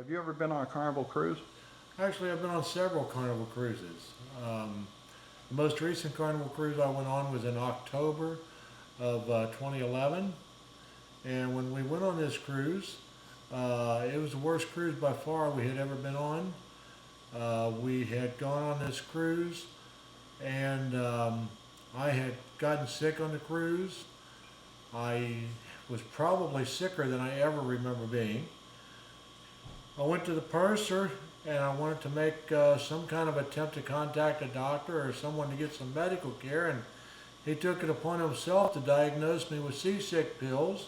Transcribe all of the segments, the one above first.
Have you ever been on a Carnival cruise? Actually, I've been on several Carnival cruises. The most recent Carnival cruise I went on was in October of 2011. And when we went on this cruise, it was the worst cruise by far we had ever been on. We had gone on this cruise and I had gotten sick on the cruise. I was probably sicker than I ever remember being. I went to the purser and I wanted to make some kind of attempt to contact a doctor or someone to get some medical care, and he took it upon himself to diagnose me with seasick pills.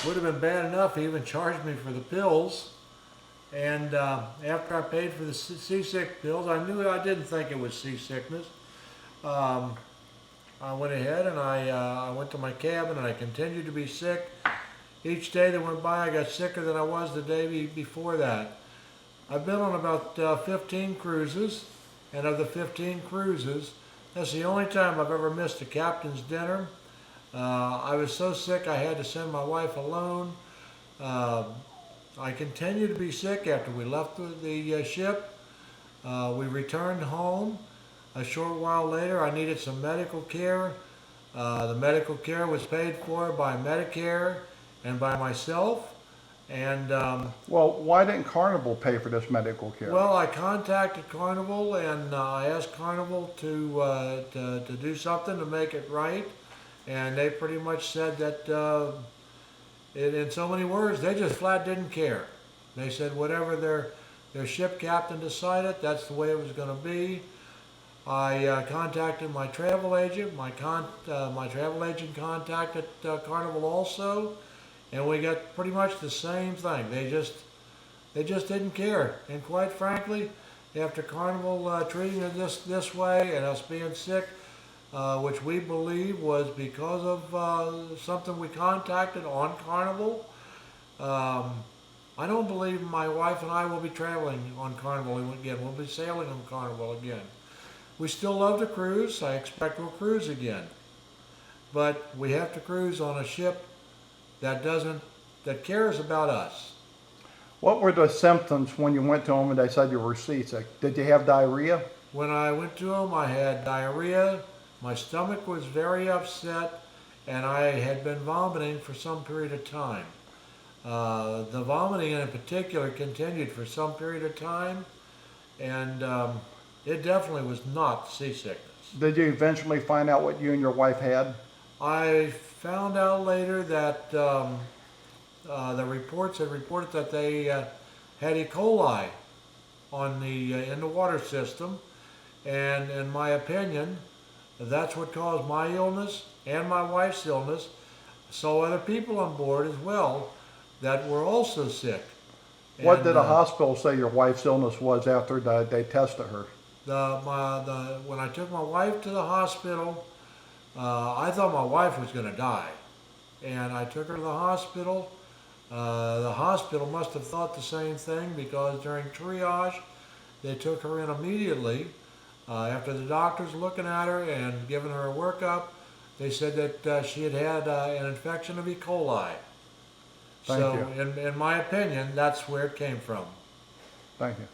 Would have been bad enough, he even charged me for the pills. And after I paid for the seasick pills, I didn't think it was seasickness. I went ahead and I went to my cabin and I continued to be sick. Each day that went by, I got sicker than I was the day before that. I've been on about 15 cruises, and of the 15 cruises, that's the only time I've ever missed a captain's dinner. I was so sick I had to send my wife alone. I continued to be sick after we left the ship. We returned home. A short while later, I needed some medical care. The medical care was paid for by Medicare and by myself. And Well, why didn't Carnival pay for this medical care? well, I contacted Carnival and I asked Carnival to do something to make it right, and they pretty much said that in so many words, they just flat didn't care. They said whatever their ship captain decided, that's the way it was going to be. I contacted my travel agent. My travel agent contacted Carnival also, and we got pretty much the same thing. They just didn't care. And quite frankly, after Carnival treating us this way and us being sick, which we believe was because of something we contacted on Carnival, I don't believe my wife and I will be traveling on Carnival again. We'll be sailing on Carnival again. We still love to cruise. I expect we'll cruise again. But we have to cruise on a ship that cares about us. What were the symptoms when you went to them and they said you were seasick? Did you have diarrhea? When I went to them, I had diarrhea, my stomach was very upset, and I had been vomiting for some period of time. The vomiting in particular continued for some period of time, and it definitely was not seasickness. Did you eventually find out what you and your wife had? I found out later that the reports had reported that they had E. coli in the water system, and in my opinion, that's what caused my illness and my wife's illness. So other people on board as well that were also sick. What did the hospital say your wife's illness was after they tested her? When I took my wife to the hospital, I thought my wife was going to die, and I took her to the hospital. The hospital must have thought the same thing, because during triage, they took her in immediately. After the doctors looking at her and giving her a workup, they said that she had had an infection of E. coli. Thank you. In my opinion, that's where it came from. Thank you.